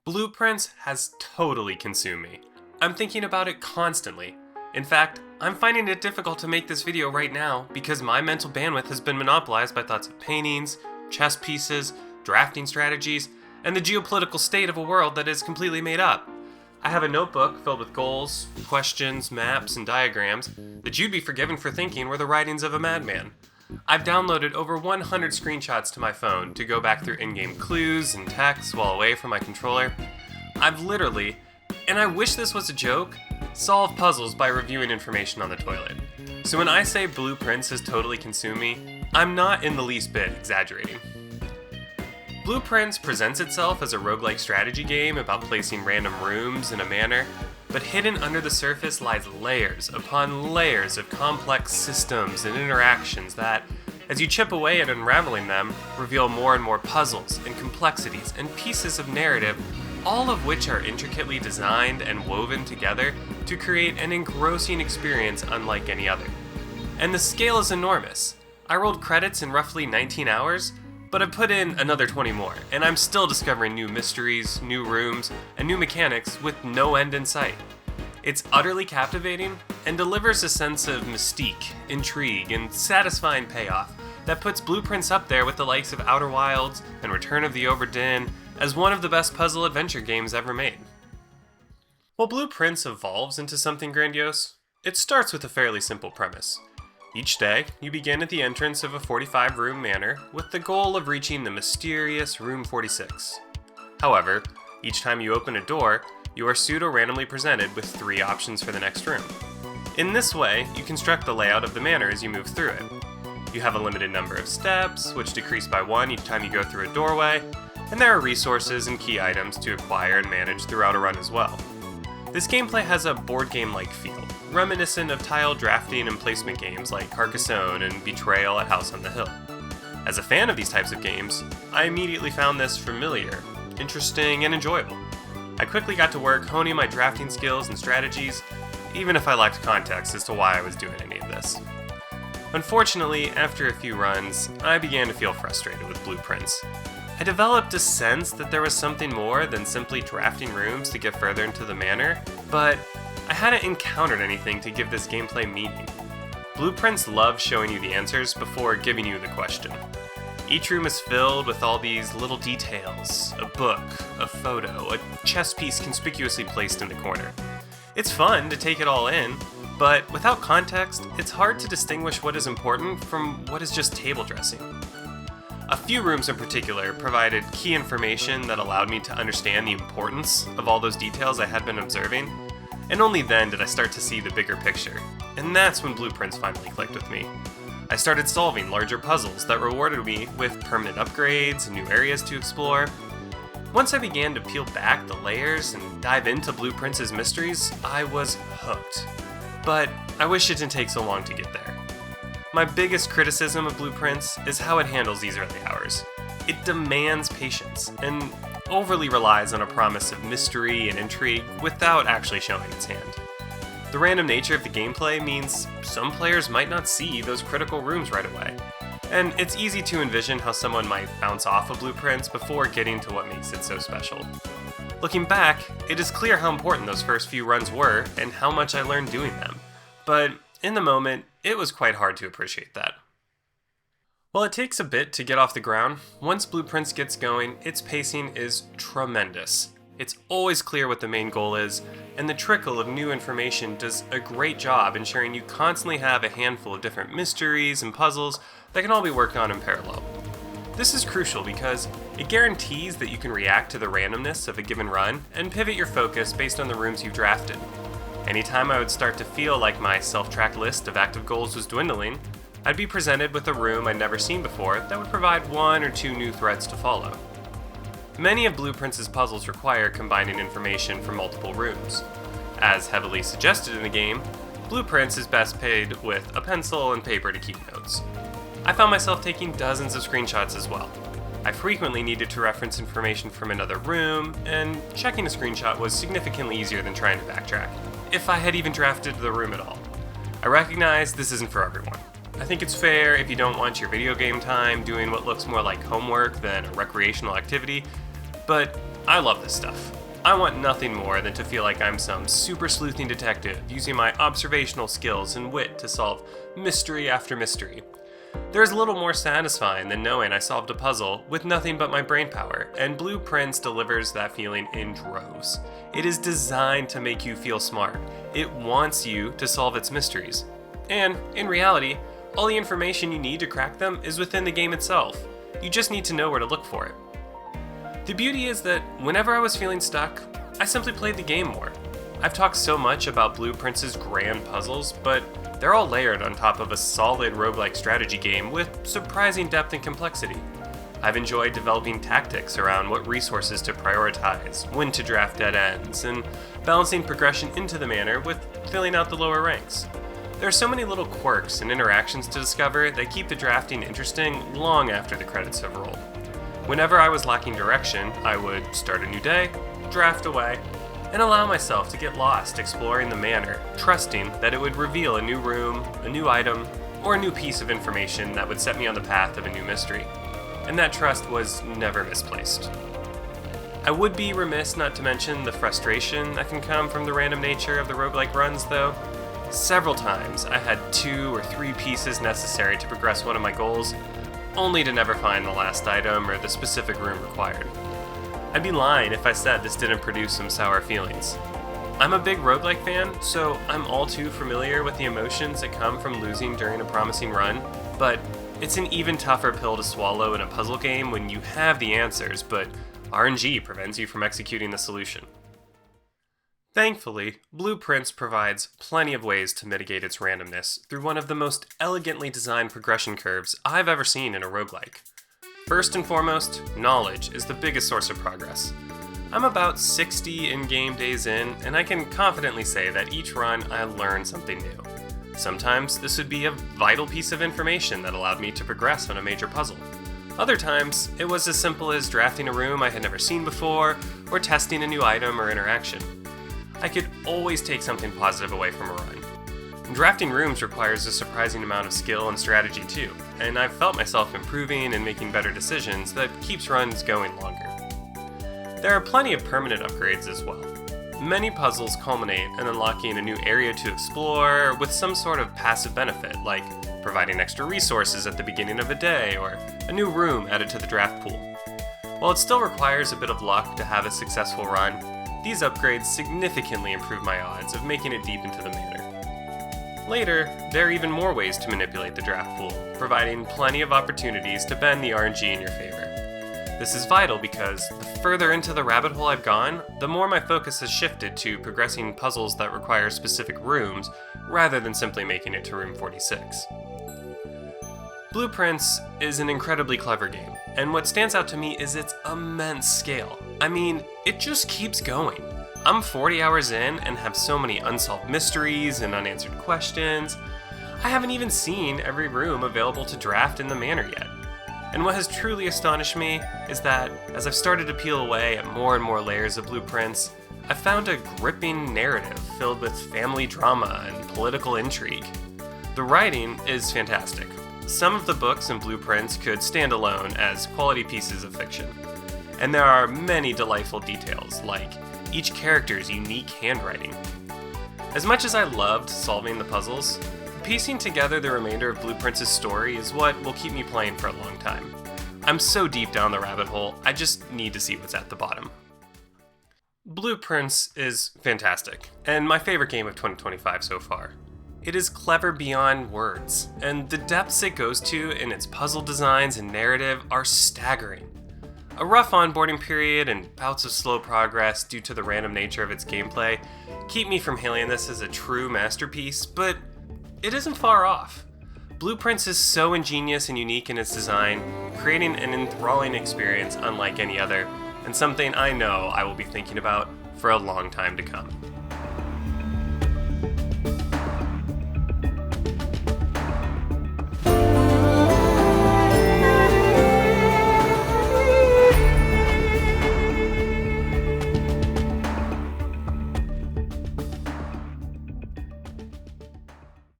Blueprints has totally consumed me. I'm thinking about it constantly. In fact, I'm finding it difficult to make this video right now because my mental bandwidth has been monopolized by thoughts of paintings, chess pieces, drafting strategies, and the geopolitical state of a world that is completely made up. I have a notebook filled with goals, questions, maps, and diagrams that you'd be forgiven for thinking were the writings of a madman. I've downloaded over 100 screenshots to my phone to go back through in-game clues and texts while away from my controller. I've literally, and I wish this was a joke, solved puzzles by reviewing information on the toilet. So when I say Blueprints has totally consumed me, I'm not in the least bit exaggerating. Blueprints presents itself as a roguelike strategy game about placing random rooms in a manner, but hidden under the surface lies layers upon layers of complex systems and interactions that, as you chip away at unraveling them, reveal more and more puzzles and complexities and pieces of narrative, all of which are intricately designed and woven together to create an engrossing experience unlike any other. And the scale is enormous. I rolled credits in roughly 19 hours, but I put in another 20 more, and I'm still discovering new mysteries, new rooms, and new mechanics with no end in sight. It's utterly captivating and delivers a sense of mystique, intrigue, and satisfying payoff that puts Blueprints up there with the likes of Outer Wilds and Return of the Obra Dinn as one of the best puzzle adventure games ever made. While Blueprints evolves into something grandiose, it starts with a fairly simple premise. Each day, you begin at the entrance of a 45-room manor with the goal of reaching the mysterious Room 46. However, each time you open a door, you are pseudo-randomly presented with 3 options for the next room. In this way, you construct the layout of the manor as you move through it. You have a limited number of steps, which decrease by 1 each time you go through a doorway, and there are resources and key items to acquire and manage throughout a run as well. This gameplay has a board game-like feel, reminiscent of tile drafting and placement games like Carcassonne and Betrayal at House on the Hill. As a fan of these types of games, I immediately found this familiar, interesting, and enjoyable. I quickly got to work honing my drafting skills and strategies, even if I lacked context as to why I was doing any of this. Unfortunately, after a few runs, I began to feel frustrated with Blueprints. I developed a sense that there was something more than simply drafting rooms to get further into the manor, but I hadn't encountered anything to give this gameplay meaning. Blueprints love showing you the answers before giving you the question. Each room is filled with all these little details, a book, a photo, a chess piece conspicuously placed in the corner. It's fun to take it all in, but without context, it's hard to distinguish what is important from what is just table dressing. A few rooms in particular provided key information that allowed me to understand the importance of all those details I had been observing, and only then did I start to see the bigger picture, and that's when Blueprints finally clicked with me. I started solving larger puzzles that rewarded me with permanent upgrades and new areas to explore. Once I began to peel back the layers and dive into Blueprints' mysteries, I was hooked. But I wish it didn't take so long to get there. My biggest criticism of Blueprints is how it handles these early hours. It demands patience and overly relies on a promise of mystery and intrigue without actually showing its hand. The random nature of the gameplay means some players might not see those critical rooms right away, and it's easy to envision how someone might bounce off of Blueprints before getting to what makes it so special. Looking back, it is clear how important those first few runs were and how much I learned doing them, but in the moment, it was quite hard to appreciate that. While it takes a bit to get off the ground, once Blueprints gets going, its pacing is tremendous. It's always clear what the main goal is, and the trickle of new information does a great job ensuring you constantly have a handful of different mysteries and puzzles that can all be worked on in parallel. This is crucial because it guarantees that you can react to the randomness of a given run and pivot your focus based on the rooms you've drafted. Anytime I would start to feel like my self-track list of active goals was dwindling, I'd be presented with a room I'd never seen before that would provide 1 or 2 new threads to follow. Many of Blueprints' puzzles require combining information from multiple rooms. As heavily suggested in the game, Blueprints is best played with a pencil and paper to keep notes. I found myself taking dozens of screenshots as well. I frequently needed to reference information from another room, and checking a screenshot was significantly easier than trying to backtrack, if I had even drafted the room at all. I recognize this isn't for everyone. I think it's fair if you don't want your video game time doing what looks more like homework than a recreational activity, but I love this stuff. I want nothing more than to feel like I'm some super sleuthing detective using my observational skills and wit to solve mystery after mystery. There's little more satisfying than knowing I solved a puzzle with nothing but my brain power, and Blueprints delivers that feeling in droves. It is designed to make you feel smart. It wants you to solve its mysteries. And, in reality, all the information you need to crack them is within the game itself. You just need to know where to look for it. The beauty is that whenever I was feeling stuck, I simply played the game more. I've talked so much about Blueprints' grand puzzles, but they're all layered on top of a solid roguelike strategy game with surprising depth and complexity. I've enjoyed developing tactics around what resources to prioritize, when to draft dead ends, and balancing progression into the manor with filling out the lower ranks. There are so many little quirks and interactions to discover that keep the drafting interesting long after the credits have rolled. Whenever I was lacking direction, I would start a new day, draft away, and allow myself to get lost exploring the manor, trusting that it would reveal a new room, a new item, or a new piece of information that would set me on the path of a new mystery. And that trust was never misplaced. I would be remiss not to mention the frustration that can come from the random nature of the roguelike runs, though. Several times I had 2 or 3 pieces necessary to progress one of my goals, only to never find the last item or the specific room required. I'd be lying if I said this didn't produce some sour feelings. I'm a big roguelike fan, so I'm all too familiar with the emotions that come from losing during a promising run, but it's an even tougher pill to swallow in a puzzle game when you have the answers, but RNG prevents you from executing the solution. Thankfully, Blueprints provides plenty of ways to mitigate its randomness through one of the most elegantly designed progression curves I've ever seen in a roguelike. First and foremost, knowledge is the biggest source of progress. I'm about 60 in-game days in, and I can confidently say that each run I learn something new. Sometimes this would be a vital piece of information that allowed me to progress on a major puzzle. Other times, it was as simple as drafting a room I had never seen before, or testing a new item or interaction. I could always take something positive away from a run. Drafting rooms requires a surprising amount of skill and strategy too, and I've felt myself improving and making better decisions that keeps runs going longer. There are plenty of permanent upgrades as well. Many puzzles culminate in unlocking a new area to explore with some sort of passive benefit, like providing extra resources at the beginning of a day or a new room added to the draft pool. While it still requires a bit of luck to have a successful run, these upgrades significantly improve my odds of making it deep into the manor. Later, there are even more ways to manipulate the draft pool, providing plenty of opportunities to bend the RNG in your favor. This is vital because the further into the rabbit hole I've gone, the more my focus has shifted to progressing puzzles that require specific rooms, rather than simply making it to room 46. Blueprints is an incredibly clever game, and what stands out to me is its immense scale. I mean, it just keeps going. I'm 40 hours in and have so many unsolved mysteries and unanswered questions. I haven't even seen every room available to draft in the manor yet. And what has truly astonished me is that, as I've started to peel away at more and more layers of Blueprints, I've found a gripping narrative filled with family drama and political intrigue. The writing is fantastic. Some of the books and Blueprints could stand alone as quality pieces of fiction. And there are many delightful details, like each character's unique handwriting. As much as I loved solving the puzzles, piecing together the remainder of Blueprints' story is what will keep me playing for a long time. I'm so deep down the rabbit hole, I just need to see what's at the bottom. Blueprints is fantastic, and my favorite game of 2025 so far. It is clever beyond words, and the depths it goes to in its puzzle designs and narrative are staggering. A rough onboarding period and bouts of slow progress due to the random nature of its gameplay keep me from hailing this as a true masterpiece, but it isn't far off. Blueprints is so ingenious and unique in its design, creating an enthralling experience unlike any other, and something I know I will be thinking about for a long time to come.